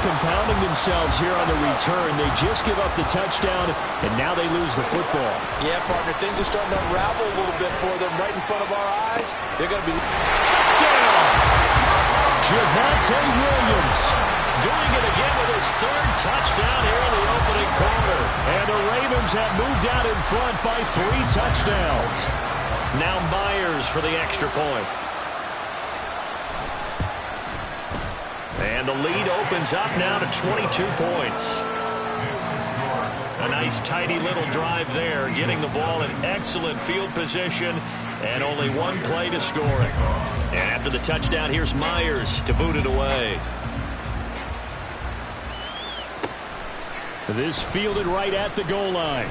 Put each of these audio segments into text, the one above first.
compounding themselves here on the return. They just give up the touchdown, and now they lose the football. Yeah, partner, things are starting to unravel a little bit for them right in front of our eyes. They're going to be... Touchdown! Javonte Williams doing it again with his third touchdown here in the opening quarter. And the Ravens have moved out in front by 3 touchdowns. Now Myers for the extra point. And the lead opens up now to 22 points. A nice, tidy little drive there, getting the ball in excellent field position, and only 1 play to score it. And after the touchdown, here's Myers to boot it away. This fielded right at the goal line.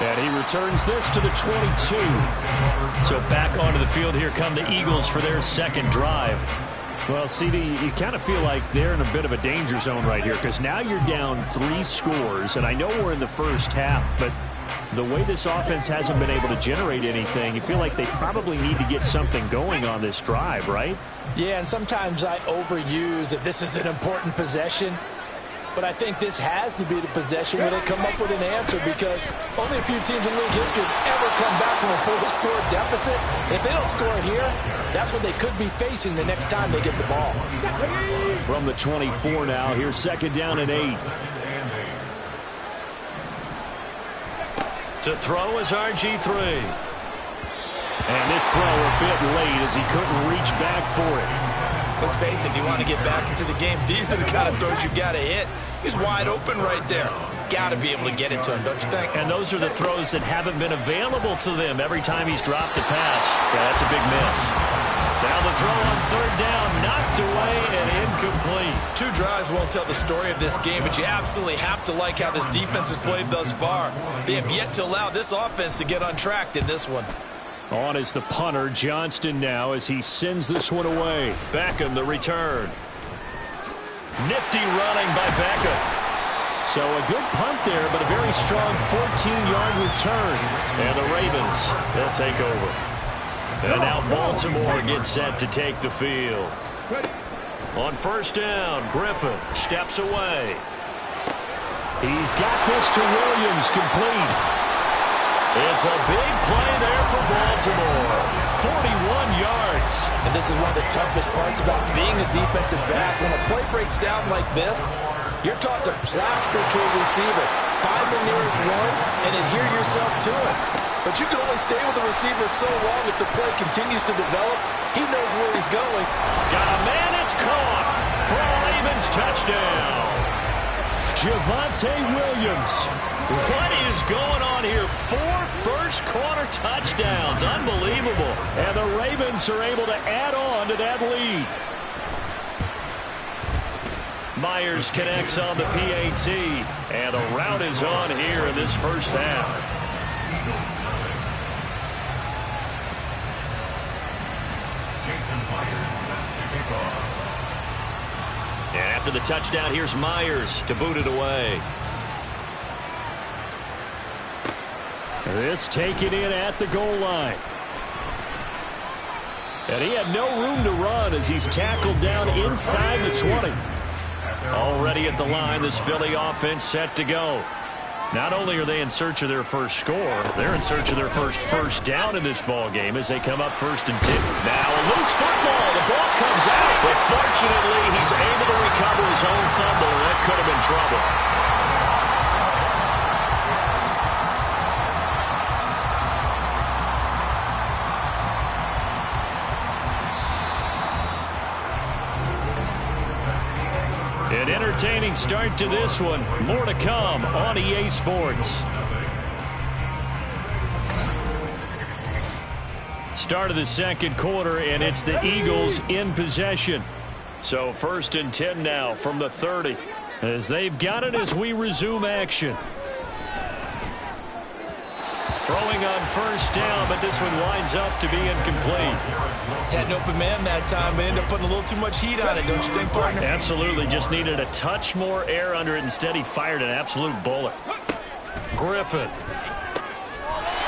And he returns this to the 22. So back onto the field here come the Eagles for their second drive. Well, CD, you kind of feel like they're in a bit of a danger zone right here because now you're down 3 scores, and I know we're in the first half, but the way this offense hasn't been able to generate anything, you feel like they probably need to get something going on this drive, right? Yeah, and sometimes I overuse that this is an important possession. But I think this has to be the possession where they come up with an answer because only a few teams in league history have ever come back from a 4-score deficit. If they don't score here, that's what they could be facing the next time they get the ball. From the 24 now, here's second down and 8. To throw is RG3. And this throw a bit late as he couldn't reach back for it. Let's face it, if you want to get back into the game, these are the kind of throws you got to hit. He's wide open right there. Got to be able to get it to him, don't you think? And those are the throws that haven't been available to them every time he's dropped a pass. Yeah, that's a big miss. Now the throw on third down, knocked away and incomplete. 2 drives won't tell the story of this game, but you absolutely have to like how this defense has played thus far. They have yet to allow this offense to get on track in this one. On is the punter, Johnston now, as he sends this one away. Beckham, the return. Nifty running by Beckham. So a good punt there, but a very strong 14-yard return. And the Ravens, they'll take over. And now Baltimore gets set to take the field. On first down, Griffin steps away. He's got this to Williams, complete. It's a big play there for Baltimore. 41 yards. And this is one of the toughest parts about being a defensive back. When a play breaks down like this, you're taught to plaster to a receiver. Find the nearest one and adhere yourself to it. But you can only stay with the receiver so long if the play continues to develop. He knows where he's going. Got a man, it's caught for a Ravens touchdown. Javonte Williams. What is going on here? 4 first-quarter touchdowns. Unbelievable. And the Ravens are able to add on to that lead. Myers connects on the PAT. And the route is on here in this first half. And after the touchdown, here's Myers to boot it away. This taken in at the goal line. And he had no room to run as he's tackled down inside the 20. Already at the line, this Philly offense set to go. Not only are they in search of their first score, they're in search of their first down in this ball game as they come up 1st and 10. Now a loose football. The ball comes out. But fortunately, he's able to recover his own fumble, and that could have been trouble. An entertaining start to this one. More to come on EA Sports. Start of the second quarter, and it's the Eagles in possession. So 1st and 10 now from the 30 as they've got it as we resume action. Throwing on first down, but this one winds up to be incomplete. Had an open man that time, but ended up putting a little too much heat on it, don't you think, partner? Absolutely. Just needed a touch more air under it. Instead, he fired an absolute bullet. Griffin.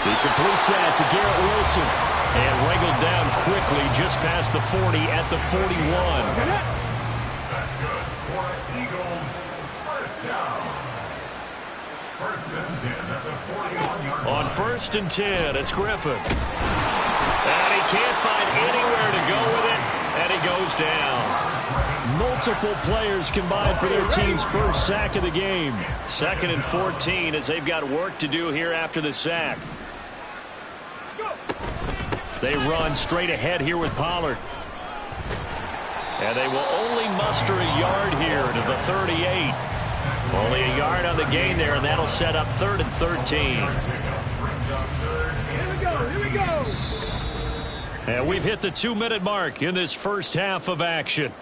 He completes that to Garrett Wilson. And wrangled down quickly just past the 40 at the 41. for Eagles. First down. First and 10 at the 41-yard line. On first and 10, it's Griffin. And he can't find anywhere to go with it, and he goes down. Multiple players combined for their team's first sack of the game. 2nd and 14 as they've got work to do here after the sack. They run straight ahead here with Pollard. And they will only muster a yard here to the 38. Only a yard on the gain there, and that'll set up 3rd and 13. Here we go. And we've hit the 2-minute mark in this first half of action.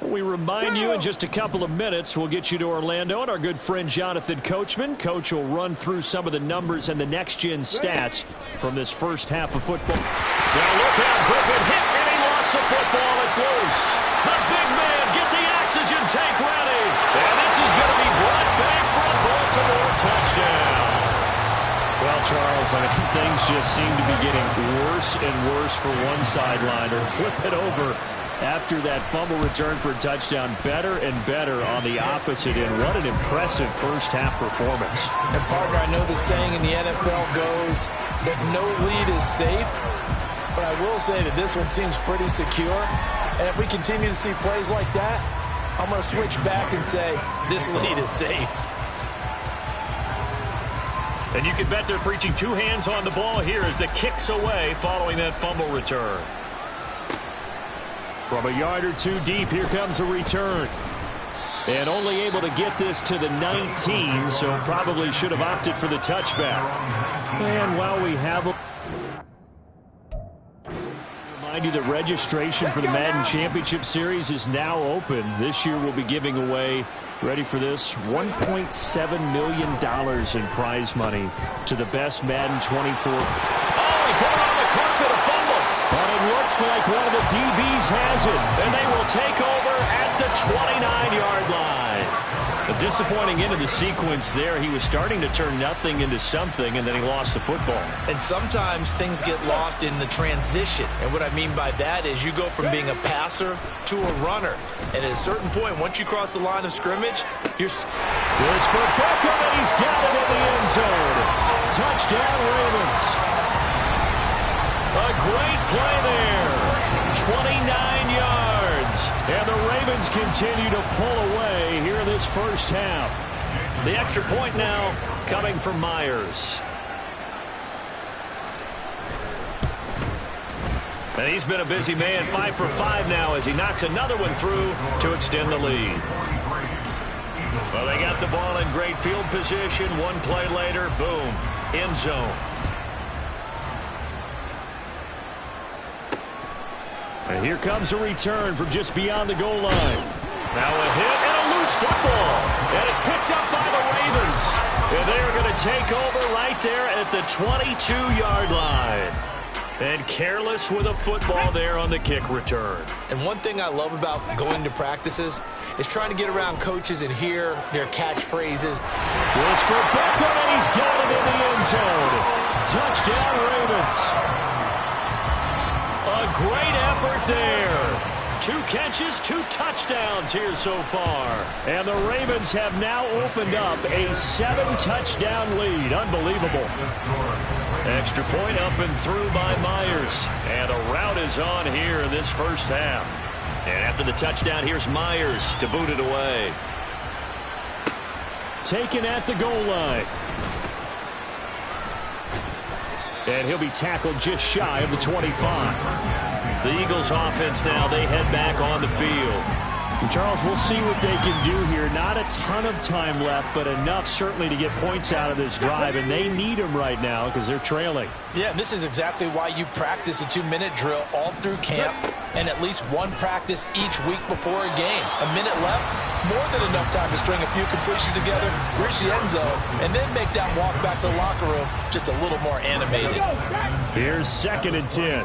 We remind you in just a couple of minutes we'll get you to Orlando and our good friend Jonathan Coachman. Coach will run through some of the numbers and the next-gen stats from this first half of football. Now look out, Griffin hit and he lost the football. It's loose. The big man, get the oxygen tank ready. And this is going to be brought back for a Baltimore touchdown. Well, Charles, I mean, things just seem to be getting worse and worse for one sideline. Or flip it over after that fumble return for a touchdown. Better and better on the opposite end. What an impressive first-half performance. And, partner, I know the saying in the NFL goes that no lead is safe, but I will say that this one seems pretty secure. And if we continue to see plays like that, I'm going to switch back and say this lead is safe. And you can bet they're preaching two hands on the ball here as the kick's away following that fumble return. From a yard or two deep, here comes a return. And only able to get this to the 19, so probably should have opted for the touchback. And while we have a... Remind you that registration for the Madden Championship Series is now open. This year we'll be giving away, ready for this, $1.7 million in prize money to the best Madden 24. Oh, he put it on the carpet, a fumble. But it looks like one of the DBs has it, and they will take over at the 29-yard line. A disappointing end of the sequence there. He was starting to turn nothing into something, and then he lost the football. And sometimes things get lost in the transition. And what I mean by that is you go from being a passer to a runner. And at a certain point, once you cross the line of scrimmage, you're... Here's for Beckham, and he's got it in the end zone. Touchdown, Ravens. A great play there. 29 yards. And the Ravens continue to pull away here in this first half. The extra point now coming from Myers. And he's been a busy man, 5 for 5 now as he knocks another one through to extend the lead. Well, they got the ball in great field position. One play later, boom, end zone. And here comes a return from just beyond the goal line. Now a hit and a loose football. And it's picked up by the Ravens. And they're going to take over right there at the 22-yard line. And careless with a football there on the kick return. And one thing I love about going to practices is trying to get around coaches and hear their catchphrases. Here's for Beckham, and he's got it in the end zone. Touchdown, Ravens. A great effort there. 2 catches, 2 touchdowns here so far. And the Ravens have now opened up a 7-touchdown lead. Unbelievable. Extra point up and through by Myers. And a rout is on here in this first half. And after the touchdown, here's Myers to boot it away. Taken at the goal line. And he'll be tackled just shy of the 25. The Eagles offense now, they head back on the field. And Charles, we'll see what they can do here. Not a ton of time left, but enough certainly to get points out of this drive. And they need them right now because they're trailing. Yeah, and this is exactly why you practice a 2-minute drill all through camp and at least one practice each week before a game. A minute left, more than enough time to string a few completions together, reach the end zone, and then make that walk back to the locker room just a little more animated. Here's 2nd and 10.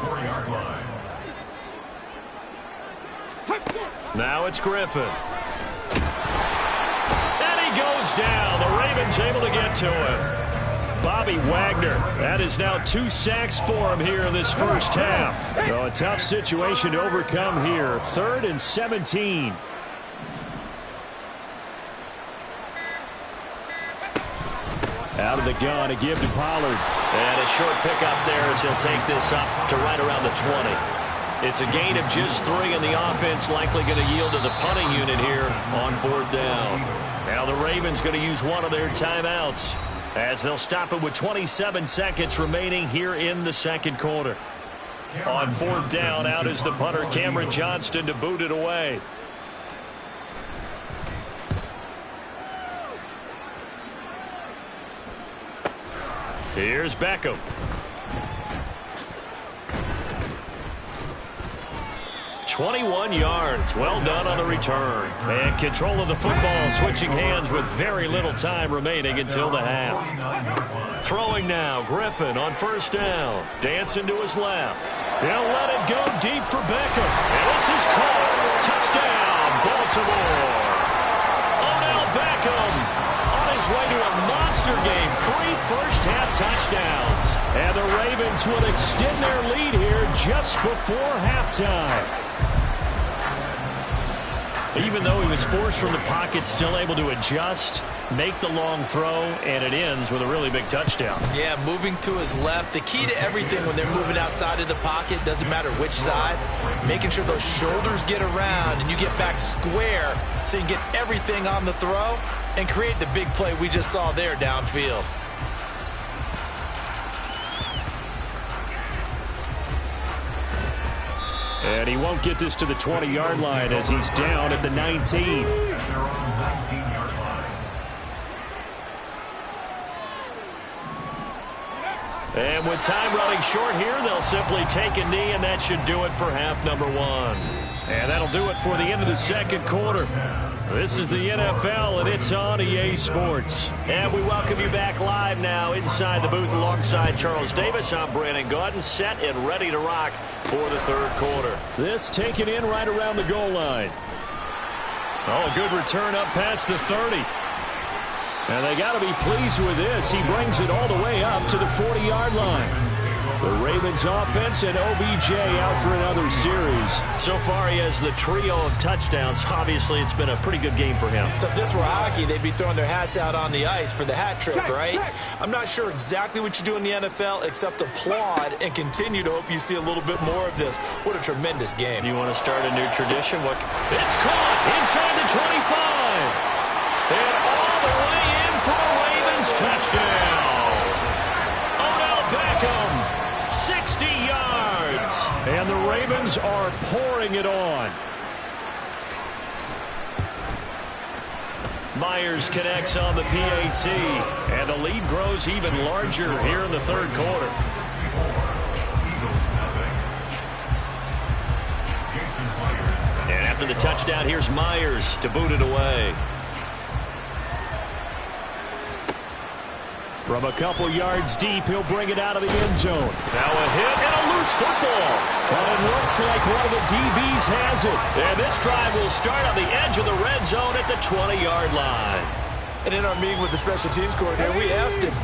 Now it's Griffin. And he goes down. The Ravens able to get to him. Bobby Wagner. That is now 2 sacks for him here in this first half. So a tough situation to overcome here. 3rd and 17. Out of the gun to give to Pollard. And a short pickup there as he'll take this up to right around the 20. It's a gain of just 3, and the offense likely going to yield to the punting unit here on 4th down. Now the Ravens going to use one of their timeouts as they'll stop it with 27 seconds remaining here in the second quarter. On 4th down, out is the punter, Cameron Johnston, to boot it away. Here's Beckham. 21 yards. Well done on the return. And control of the football, switching hands with very little time remaining until the half. Throwing now, Griffin on 1st down. Dancing to his left. He'll let it go deep for Beckham. And this is caught. Touchdown, Baltimore. Odell Beckham on his way to a monster game. 3 first-half touchdowns. And the Ravens will extend their lead here just before halftime. Even though he was forced from the pocket, still able to adjust, make the long throw, and it ends with a really big touchdown. Yeah, moving to his left. The key to everything when they're moving outside of the pocket, doesn't matter which side, making sure those shoulders get around and you get back square so you can get everything on the throw and create the big play we just saw there downfield. And he won't get this to the 20-yard line as he's down at the 19. And with time running short here, they'll simply take a knee, and that should do it for half number 1. And that'll do it for the end of the second quarter. This is the NFL, and it's on EA Sports. And we welcome you back live now inside the booth alongside Charles Davis. I'm Brandon Gaudin, set and ready to rock for the third quarter. This taken in right around the goal line. Oh, good return up past the 30. And they got to be pleased with this. He brings it all the way up to the 40-yard line. The Ravens offense and OBJ out for another series. So far, he has the trio of touchdowns. Obviously, it's been a pretty good game for him. So if this were hockey, they'd be throwing their hats out on the ice for the hat trick, right? I'm not sure exactly what you do in the NFL except applaud and continue to hope you see a little bit more of this. What a tremendous game. You want to start a new tradition? It's caught inside the 25. And all the way in for a Ravens touchdown. Odell Beckham. 60 yards. And the Ravens are pouring it on. Myers connects on the PAT. And the lead grows even larger here in the third quarter. And after the touchdown, here's Myers to boot it away. From a couple yards deep, he'll bring it out of the end zone. Now a hit and a loose football. But it looks like one of the DBs has it. And this drive will start on the edge of the red zone at the 20-yard line. And in our meeting with the special teams coordinator, we asked him,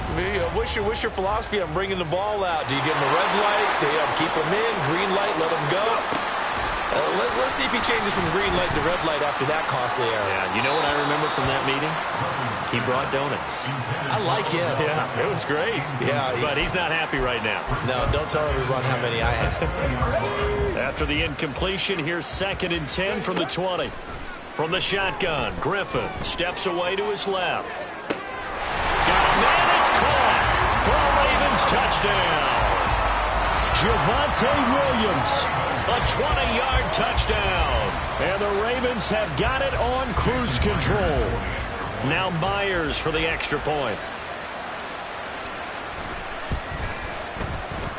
what's your philosophy on bringing the ball out? Do you give him a red light? Do you keep him in? Green light, let him go? Let's see if he changes from green light to red light after that costly error. Yeah, you know what I remember from that meeting? He brought donuts. I like him. Yeah, it was great. Yeah, but he's not happy right now. No, don't tell everyone how many I have. After the incompletion, here's 2nd and 10 from the 20. From the shotgun, Griffin steps away to his left. Got a man, it's caught for a Ravens touchdown. Javonte Williams. A 20-yard touchdown. And the Ravens have got it on cruise control. Now Myers for the extra point.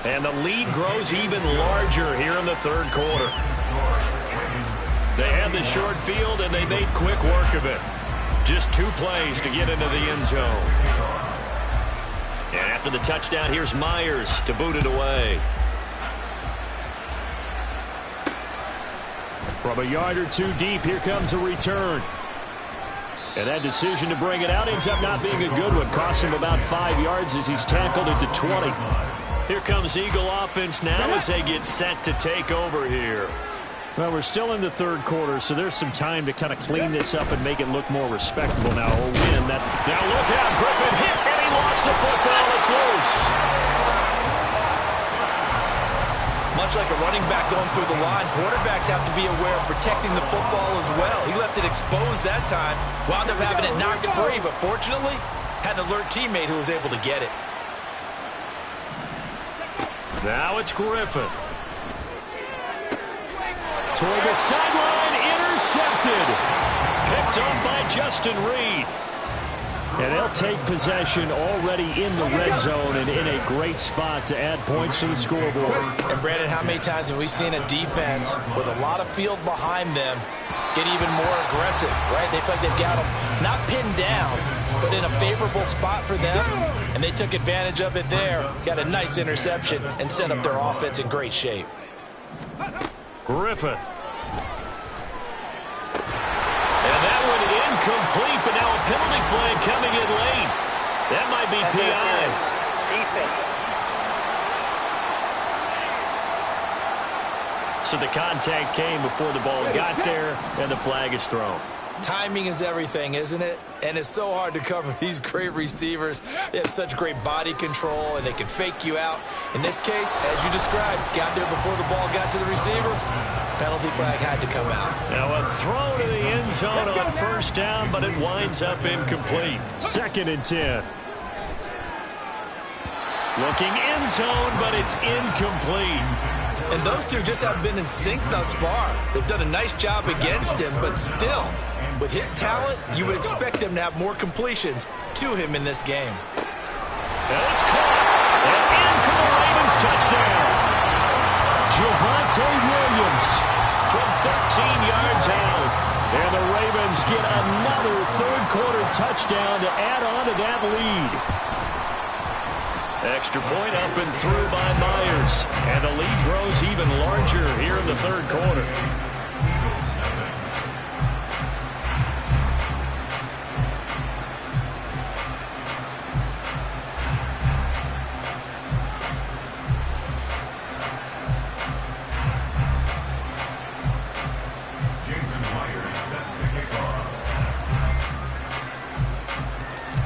And the lead grows even larger here in the third quarter. They had the short field, and they made quick work of it. Just 2 plays to get into the end zone. And after the touchdown, here's Myers to boot it away. From a yard or 2 deep, here comes a return. And that decision to bring it out ends up not being a good one. Cost him about 5 yards as he's tackled at the 20. Here comes Eagle offense now as they get set to take over here. Well, we're still in the third quarter, so there's some time to kind of clean this up and make it look more respectable now. Or win that. Now look out, Griffin hit, and he lost the football. It's loose. Much like a running back going through the line, quarterbacks have to be aware of protecting the football as well. He left it exposed that time, wound up having it knocked free, but fortunately, had an alert teammate who was able to get it. Now it's Griffin. Toward the sideline, intercepted. Picked up by Justin Reed. And they'll take possession already in the red zone and in a great spot to add points to the scoreboard. And Brandon, how many times have we seen a defense with a lot of field behind them get even more aggressive, right? They feel like they've got them not pinned down, but in a favorable spot for them, and they took advantage of it there. Got a nice interception and set up their offense in great shape. Griffin. And that one incomplete, but now a penalty flag coming in late. That might be PI. So the contact came before the ball got there, and the flag is thrown. Timing is everything, isn't it? And it's so hard to cover these great receivers. They have such great body control, and they can fake you out. In this case, as you described, got there before the ball got to the receiver. Penalty flag had to come out. Now a throw to the end zone on first down, but it winds up incomplete. 2nd and 10. Looking end zone, but it's incomplete. And those two just haven't been in sync thus far. They've done a nice job against him, but still, with his talent, you would expect them to have more completions to him in this game. And it's caught. And in for the Ravens touchdown. Javonte Williams From 13 yards out. And the Ravens get another third-quarter touchdown to add on to that lead. Extra point up and through by Myers. And the lead grows even larger here in the third quarter. Jason Myers set to kick off.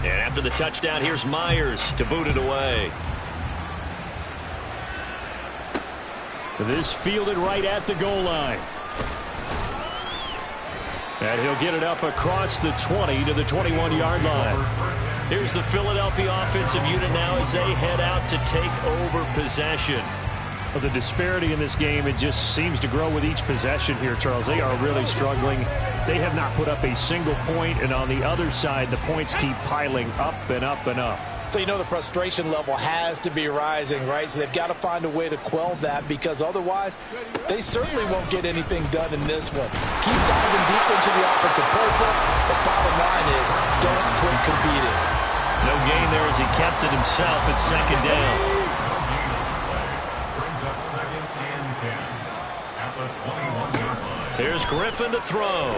And after the touchdown, here's Myers to boot it away. This fielded right at the goal line. And he'll get it up across the 20 to the 21-yard line. Here's the Philadelphia offensive unit now as they head out to take over possession. Well, the disparity in this game, it just seems to grow with each possession here, Charles. They are really struggling. They have not put up a single point, and on the other side, the points keep piling up and up and up. So you know the frustration level has to be rising, right? So they've got to find a way to quell that, because otherwise they certainly won't get anything done in this one. Keep diving deep into the offensive playbook. The bottom line is don't quit competing. No gain there as he kept it himself at second down. Brings up 2nd and 10 at the 21-yard line. Here's Griffin to throw.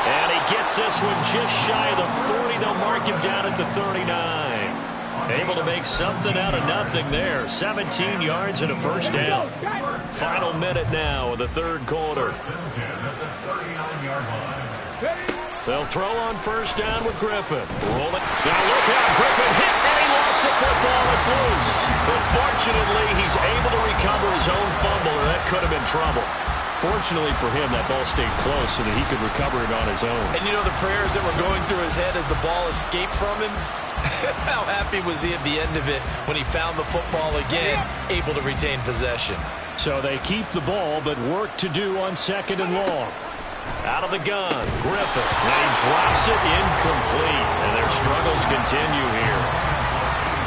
And he gets this one just shy of the 40. They'll mark him down at the 39. Able to make something out of nothing there. 17 yards and a first down. Final minute now of the third quarter. 1st and 10 at the 39-yard line. They'll throw on first down with Griffin. Roll it. Now look out. Griffin hit, and he lost the football. It's loose. But fortunately, he's able to recover his own fumble, or that could have been trouble. Fortunately for him, that ball stayed close so that he could recover it on his own. And you know the prayers that were going through his head as the ball escaped from him? How happy was he at the end of it when he found the football again, able to retain possession? So they keep the ball, but work to do on 2nd and long. Out of the gun, Griffin. And he drops it incomplete. And their struggles continue here.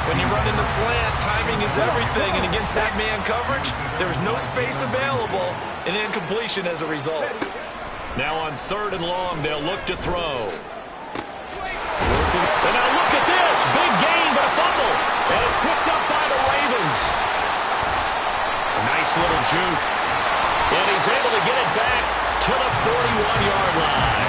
When you run into slant, timing is everything. And against that man coverage, there's no space available, and incompletion as a result. Now on 3rd and long, they'll look to throw. And now look at this. Big gain, but a fumble. And it's picked up by the Ravens. A nice little juke. And 21-yard line.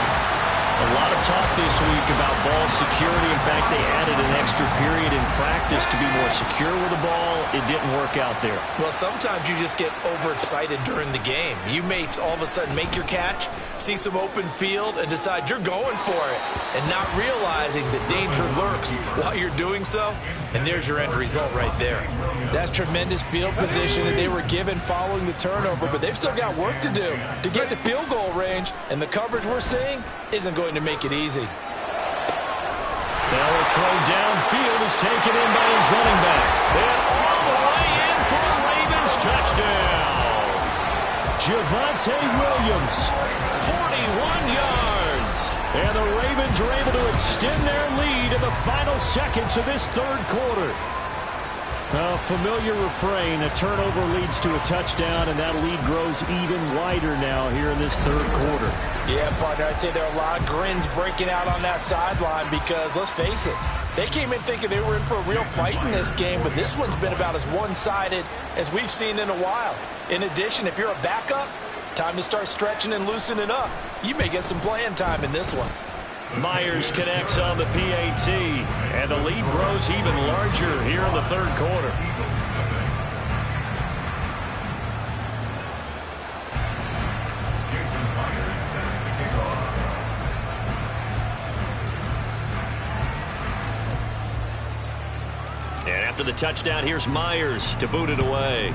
A lot of talk this week about ball security. In fact, they added an extra period in practice to be more secure with the ball. It didn't work out there. Well, sometimes you just get overexcited during the game. You may all of a sudden make your catch, see some open field, and decide you're going for it, and not realizing the danger lurks while you're doing so. And there's your end result right there. That's tremendous field position that they were given following the turnover, but they've still got work to do to get to field goal range, and the coverage we're seeing isn't going to make it easy. Now a throw downfield is taken in by his running back. And all the way in for the Ravens touchdown. Javonte Williams, 41 yards. And the Ravens are able to extend their lead in the final seconds of this third quarter. A familiar refrain, a turnover leads to a touchdown, and that lead grows even wider now here in this third quarter. Yeah, partner, I'd say there are a lot of grins breaking out on that sideline because, let's face it, they came in thinking they were in for a real fight in this game, but this one's been about as one-sided as we've seen in a while. In addition, if you're a backup, time to start stretching and loosening up. You may get some playing time in this one. Myers connects on the PAT, and the lead grows even larger here in the third quarter. Jason Myers set to kick off. And after the touchdown, here's Myers to boot it away.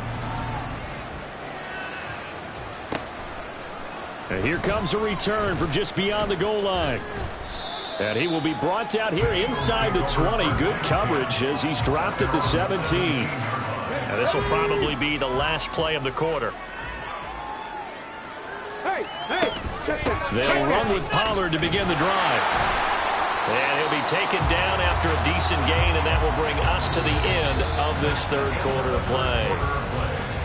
And here comes a return from just beyond the goal line. And he will be brought down here inside the 20. Good coverage as he's dropped at the 17. And this will probably be the last play of the quarter. They'll run with Pollard to begin the drive. And he'll be taken down after a decent gain, and that will bring us to the end of this third quarter of play.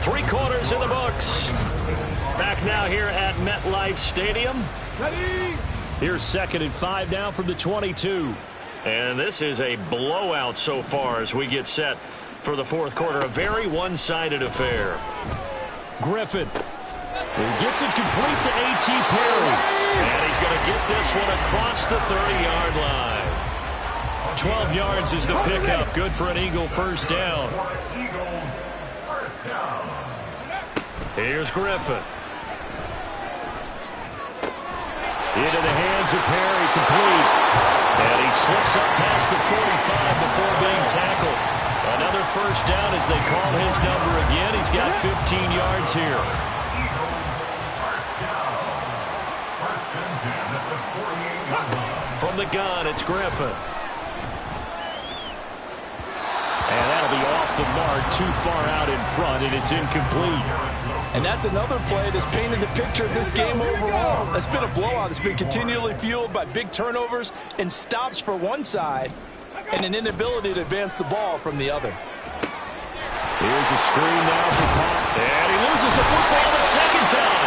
3 quarters in the books. Back now here at MetLife Stadium. Here's 2nd and 5 now from the 22. And this is a blowout so far as we get set for the fourth quarter. A very one-sided affair. Griffin. He gets it complete to A.T. Perry. And he's going to get this one across the 30-yard line. 12 yards is the pickup. Good for an Eagle first down. Eagles first down. Here's Griffin. Into the hands of Perry, complete. And he slips up past the 45 before being tackled. Another first down as they call his number again. He's got 15 yards here. Eagles first down. First and 10 at the 48-yard line. From the gun, it's Griffin. And that'll be off the mark, too far out in front, and it's incomplete. And that's another play that's painted the picture of this game overall. It's been a blowout that's been continually fueled by big turnovers and stops for one side and an inability to advance the ball from the other. Here's a screen now for Pop. And he loses the football the second time.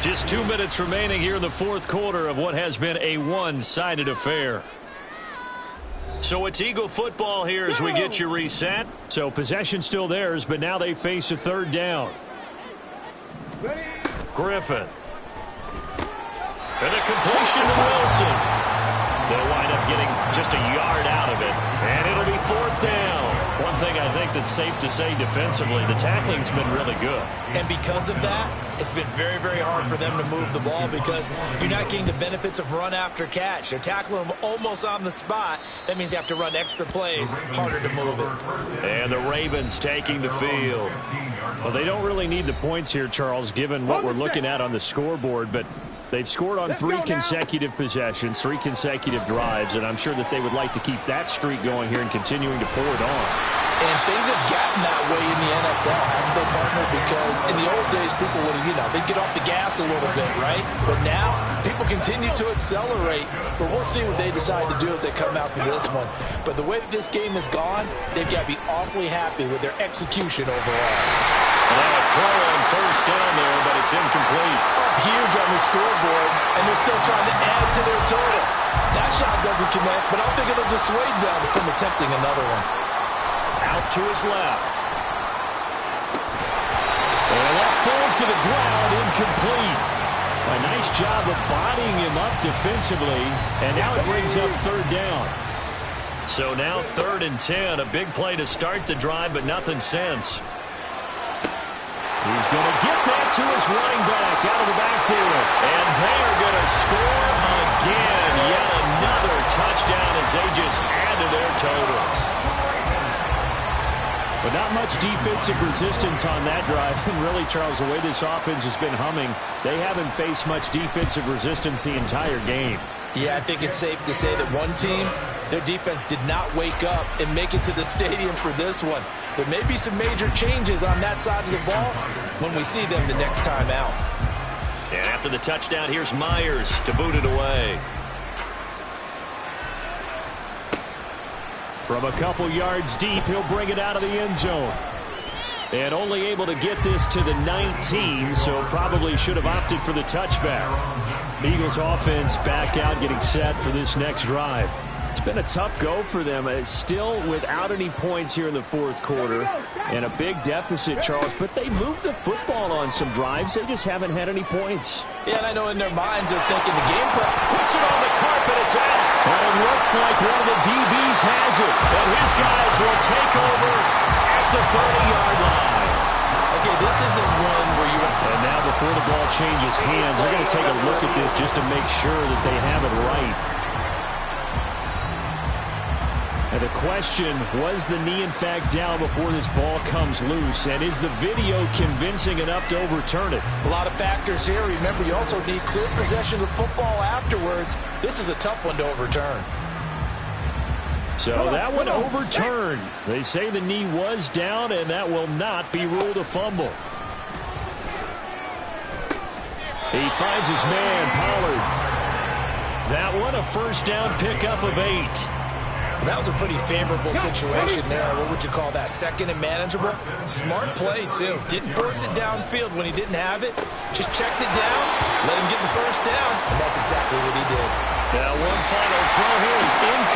Just 2 minutes remaining here in the fourth quarter of what has been a one-sided affair. So it's Eagle football here as we get you reset. So possession still theirs, but now they face a third down. Griffin. And a completion to Wilson. They'll wind up getting just a yard out of it. And it'll be fourth down. One thing I think that's safe to say defensively, the tackling's been really good. And because of that, it's been very, very hard for them to move the ball because you're not getting the benefits of run after catch. They're tackling them almost on the spot. That means you have to run extra plays, harder to move it. And the Ravens taking the field. Well, they don't really need the points here, Charles, given what we're looking at on the scoreboard, but they've scored on 3 consecutive possessions, 3 consecutive drives, and I'm sure that they would like to keep that streak going here and continuing to pour it on. And things have gotten that way in the NFL, haven't they, partner? Because in the old days, people would, they'd get off the gas a little bit, right? But now, people continue to accelerate. But we'll see what they decide to do as they come out for this one. But the way that this game has gone, they've got to be awfully happy with their execution overall. Now a throw on first down there, but it's incomplete. Up huge on the scoreboard, and they're still trying to add to their total. That shot doesn't connect, but I don't think it'll dissuade them from attempting another one. Out to his left. And that falls to the ground, incomplete. A nice job of bodying him up defensively, and now it brings up third down. So now 3rd and 10, a big play to start the drive, but nothing since. He's going to get that to his running back out of the backfield. And they are going to score again. Yet another touchdown as they just add to their totals. But not much defensive resistance on that drive. And really, Charles, the way this offense has been humming, they haven't faced much defensive resistance the entire game. Yeah, I think it's safe to say that one team, their defense did not wake up and make it to the stadium for this one. There may be some major changes on that side of the ball when we see them the next time out. And after the touchdown, here's Myers to boot it away. From a couple yards deep, he'll bring it out of the end zone. And only able to get this to the 19, so probably should have opted for the touchback. Eagles offense back out, getting set for this next drive. It's been a tough go for them. It's still without any points here in the fourth quarter and a big deficit, Charles, but they moved the football on some drives. They just haven't had any points. Yeah, and I know in their minds they're thinking the game plan. Puts it on the carpet, it's out. And it looks like one of the DBs has it. And his guys will take over at the 30-yard line. Okay, this isn't one where you... And now before the ball changes hands, they're going to take a look at this just to make sure that they have it right. And the question, was the knee in fact down before this ball comes loose? And is the video convincing enough to overturn it? A lot of factors here. Remember, you also need clear possession of the football afterwards. This is a tough one to overturn. So that one overturned. They say the knee was down, and that will not be ruled a fumble. He finds his man, Pollard. That one, a first down pickup of 8. That was a pretty favorable situation there. What would you call that? Second and manageable? Smart play, too. Didn't force it downfield when he didn't have it. Just checked it down, let him get the first down, and that's exactly what he did. Now one final throw here is incomplete.